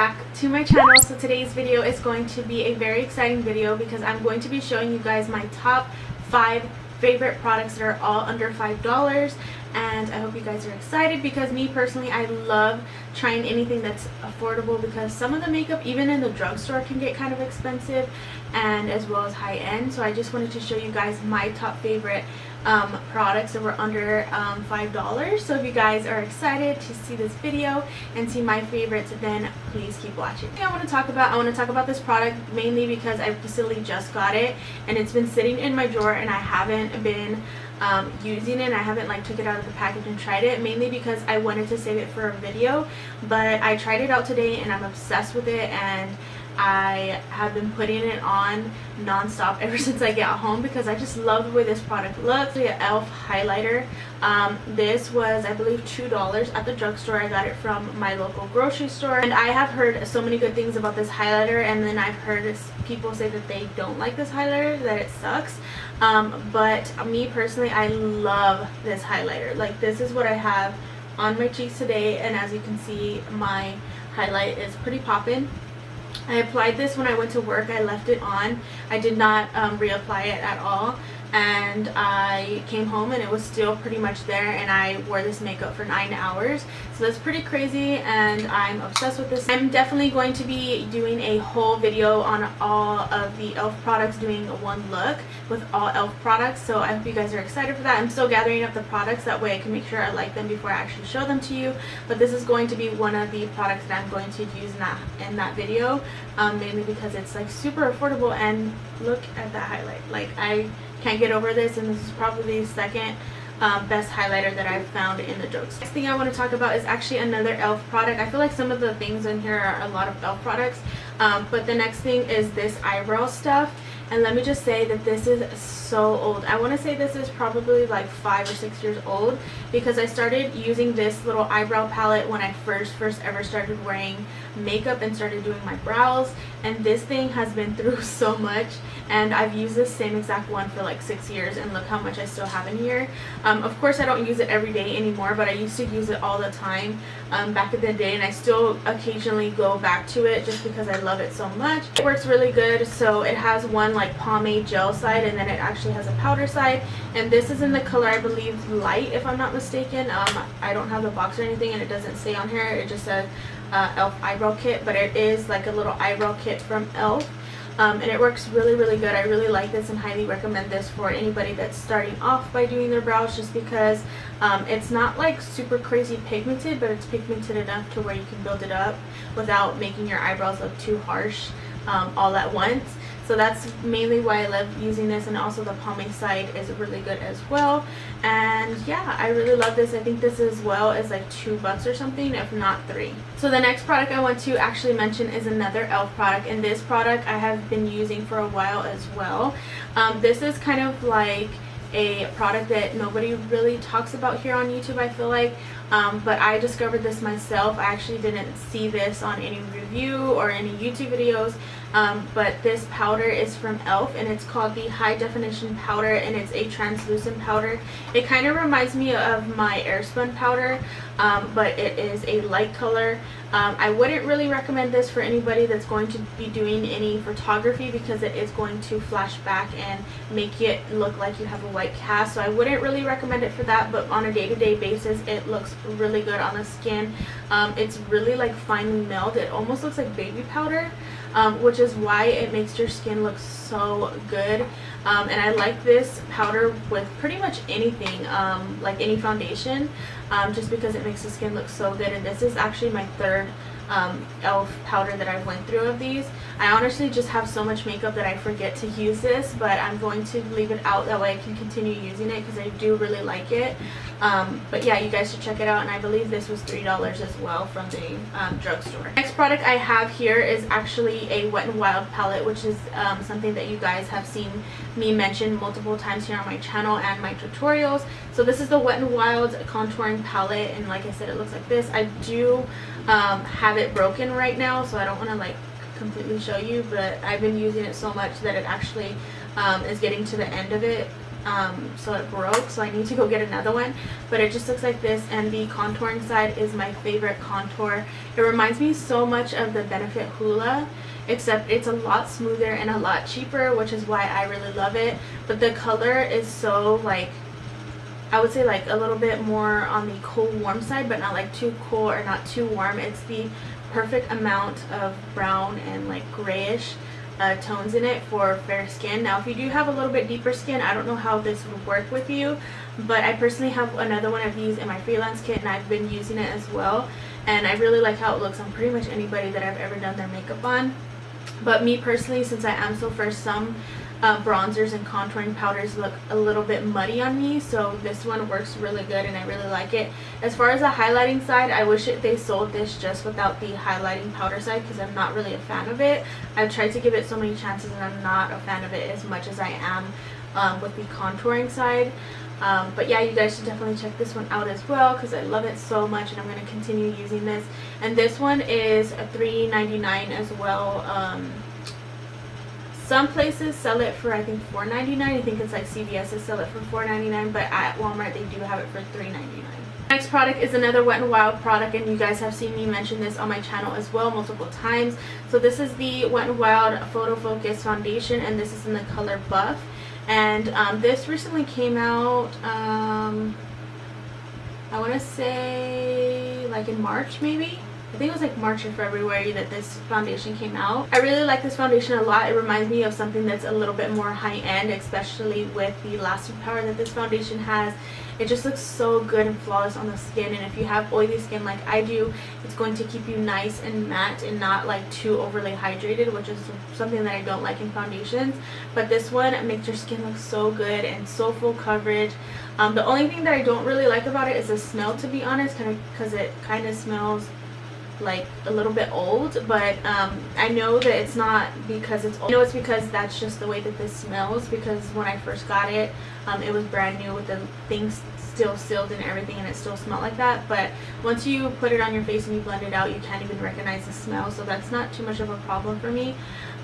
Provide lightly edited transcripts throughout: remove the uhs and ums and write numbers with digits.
back to my channel. So today's video is going to be a very exciting video because I'm going to be showing you guys my top 5 favorite products that are all under $5, and I hope you guys are excited because me personally, I love trying anything that's affordable because some of the makeup even in the drugstore can get kind of expensive and as well as high-end. So I just wanted to show you guys my top favorite products that were under $5. So if you guys are excited to see this video and see my favorites, then please keep watching. I want to talk about this product mainly because I recently just got it and it's been sitting in my drawer and I haven't been using it. I haven't like took it out of the package and tried it, mainly because I wanted to save it for a video, but I tried it out today and I'm obsessed with it, and I have been putting it on non-stop ever since I got home because I just love the way this product looks. The e.l.f. highlighter. This was, I believe, $2 at the drugstore. I got it from my local grocery store, and I have heard so many good things about this highlighter, and then I've heard people say that they don't like this highlighter, that it sucks. But me personally, I love this highlighter. Like, this is what I have on my cheeks today, and as you can see, my highlight is pretty poppin'. I applied this when I went to work. I left it on. I did not reapply it at all, and I came home and it was still pretty much there, and I wore this makeup for 9 hours. So that's pretty crazy, and I'm obsessed with this. I'm definitely going to be doing a whole video on all of the e.l.f. products, doing one look with all e.l.f. products. So I hope you guys are excited for that. I'm still gathering up the products, that way I can make sure I like them before I actually show them to you. But this is going to be one of the products that I'm going to use in that video, mainly because it's like super affordable, and look at that highlight. Like, I can't get over this, and this is probably the second best highlighter that I've found in the drugstore. Next thing I want to talk about is actually another e.l.f. product. I feel like some of the things in here are a lot of e.l.f. products, but the next thing is this eyebrow stuff. And let me just say that this is so old. I want to say this is probably like 5 or 6 years old, because I started using this little eyebrow palette when I first ever started wearing makeup and started doing my brows, and this thing has been through so much, and I've used this same exact one for like 6 years, and look how much I still have in here. Of course I don't use it every day anymore, but I used to use it all the time back in the day, and I still occasionally go back to it just because I love it so much. It works really good. So it has one like pomade gel side, and then it actually has a powder side, and this is in the color, I believe, light, if I'm not mistaken. I don't have the box or anything, and it doesn't say on here. It just says e.l.f. eyebrow kit, but it is like a little eyebrow kit from e.l.f. And it works really good. I really like this and highly recommend this for anybody that's starting off by doing their brows, just because it's not like super crazy pigmented, but it's pigmented enough to where you can build it up without making your eyebrows look too harsh all at once. So that's mainly why I love using this, and also the pomade side is really good as well. And yeah, I really love this. I think this as well is like $2 or something, if not 3. So the next product I want to actually mention is another e.l.f. product, and this product I have been using for a while as well. This is kind of like a product that nobody really talks about here on YouTube, I feel like, but I discovered this myself. I actually didn't see this on any review or any YouTube videos, but this powder is from e.l.f. and it's called the High Definition Powder, and it's a translucent powder. It kind of reminds me of my Airspun powder, but it is a light color. I wouldn't really recommend this for anybody that's going to be doing any photography, because it is going to flash back and make it look like you have a white cast. So I wouldn't really recommend it for that, but on a day-to-day basis it looks really good on the skin. It's really like finely milled. It almost looks like baby powder, which is why it makes your skin look so good. And I like this powder with pretty much anything, like any foundation, just because it makes the skin look so good. And this is actually my third e.l.f. powder that I've went through of these. I honestly just have so much makeup that I forget to use this, but I'm going to leave it out, that way I can continue using it because I do really like it. But yeah, you guys should check it out, and I believe this was $3 as well from the drugstore. Next product I have here is actually a Wet n Wild palette, which is something that you guys have seen me mention multiple times here on my channel and my tutorials. So this is the Wet n Wild contouring palette, and like I said, it looks like this. I do have it broken right now, so I don't want to like completely show you, but I've been using it so much that it actually is getting to the end of it so it broke, so I need to go get another one. But it just looks like this, and the contouring side is my favorite contour. It reminds me so much of the Benefit Hoola, except it's a lot smoother and a lot cheaper, which is why I really love it. But the color is so, like, I would say like a little bit more on the cool warm side, but not like too cool or not too warm. It's the perfect amount of brown and like grayish tones in it for fair skin. Now if you do have a little bit deeper skin, I don't know how this would work with you, but I personally have another one of these in my freelance kit, and I've been using it as well, and I really like how it looks on pretty much anybody that I've ever done their makeup on. But me personally, since I am so fair, some bronzers and contouring powders look a little bit muddy on me, so this one works really good and I really like it. As far as the highlighting side, I wish they sold this just without the highlighting powder side, because I'm not really a fan of it. I've tried to give it so many chances and I'm not a fan of it as much as I am with the contouring side. But yeah, you guys should definitely check this one out as well, because I love it so much and I'm going to continue using this. And this one is $3.99 as well. Some places sell it for, I think, $4.99. I think it's like CVS sell it for $4.99, but at Walmart they do have it for $3.99. Next product is another Wet n Wild product, and you guys have seen me mention this on my channel as well multiple times. So this is the Wet n Wild Photo Focus Foundation, and this is in the color Buff. And this recently came out, I want to say like in March maybe. I think it was like March or February that this foundation came out. I really like this foundation a lot. It reminds me of something that's a little bit more high-end, especially with the lasting power that this foundation has. It just looks so good and flawless on the skin, and if you have oily skin like I do, it's going to keep you nice and matte and not like too overly hydrated, which is something that I don't like in foundations. But this one makes your skin look so good and so full coverage. The only thing that I don't really like about it is the smell, to be honest, because it kind of smells like a little bit old, but I know that it's not because it's old. I know it's because that's just the way that this smells, because when I first got it, it was brand new with the things still sealed and everything, and it still smelled like that. But once you put it on your face and you blend it out, you can't even recognize the smell, so that's not too much of a problem for me.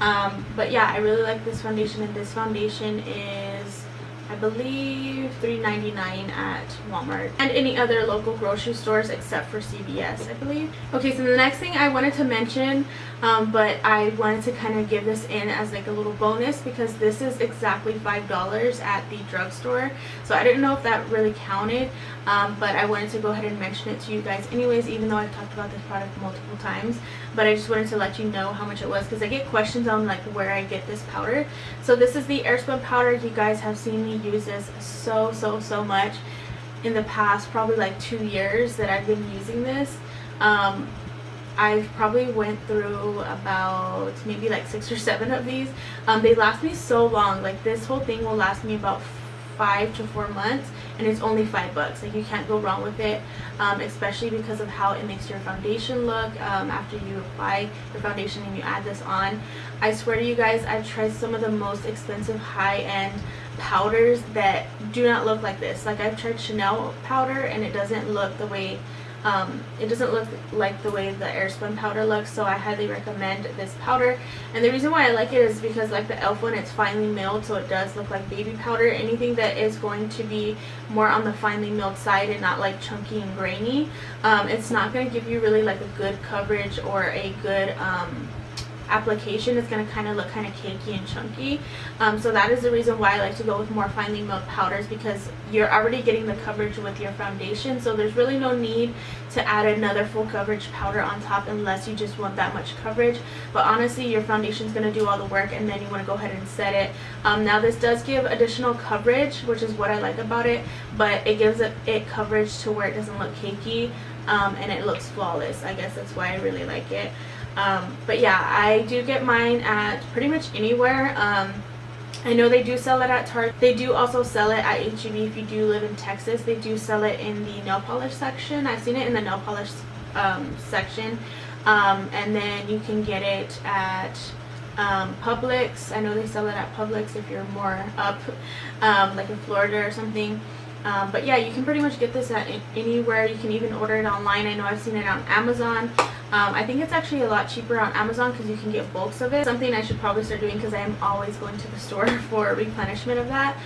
But yeah, I really like this foundation, and this foundation is, I believe, $3.99 at Walmart and any other local grocery stores except for CVS, I believe. Okay, so the next thing I wanted to mention, but I wanted to kind of give this in as like a little bonus, because this is exactly $5 at the drugstore. So I didn't know if that really counted, but I wanted to go ahead and mention it to you guys anyways, even though I've talked about this product multiple times. But I just wanted to let you know how much it was, because I get questions on like where I get this powder. So this is the Airspun powder. You guys have seen me use this so much in the past, probably like 2 years that I've been using this. I've probably went through about maybe like 6 or 7 of these. They last me so long. Like this whole thing will last me about 5 to 4 months, and it's only $5. Like you can't go wrong with it, especially because of how it makes your foundation look after you apply your foundation and you add this on. I swear to you guys, I've tried some of the most expensive high-end powders that do not look like this. Like I've tried Chanel powder and it doesn't look the way like the way the Airspun powder looks. So I highly recommend this powder, and the reason why I like it is because like the e.l.f. one, it's finely milled, so it does look like baby powder. Anything that is going to be more on the finely milled side and not like chunky and grainy, it's not going to give you really like a good coverage or a good application. It's going to kind of look kind of cakey and chunky. So that is the reason why I like to go with more finely milled powders, because you're already getting the coverage with your foundation, so there's really no need to add another full coverage powder on top unless you just want that much coverage. But honestly, your foundation is going to do all the work, and then you want to go ahead and set it. Now this does give additional coverage, which is what I like about it, but it gives it coverage to where it doesn't look cakey, and it looks flawless. I guess that's why I really like it. But yeah, I do get mine at pretty much anywhere. I know they do sell it at Target. They do also sell it at H-E-B if you do live in Texas. They do sell it in the nail polish section. I've seen it in the nail polish section. And then you can get it at Publix. I know they sell it at Publix if you're more up, like in Florida or something. But yeah, you can pretty much get this at anywhere. You can even order it online. I know I've seen it on Amazon. I think it's actually a lot cheaper on Amazon because you can get bulks of it. Something I should probably start doing because I am always going to the store for replenishment of that.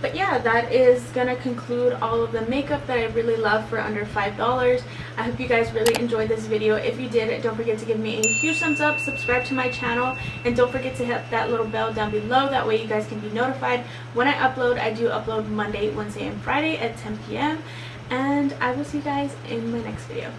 But yeah, that is gonna conclude all of the makeup that I really love for under $5. I hope you guys really enjoyed this video. If you did, don't forget to give me a huge thumbs up, subscribe to my channel, and don't forget to hit that little bell down below. That way you guys can be notified when I upload. I do upload Monday, Wednesday, and Friday at 10 p.m. And I will see you guys in my next video.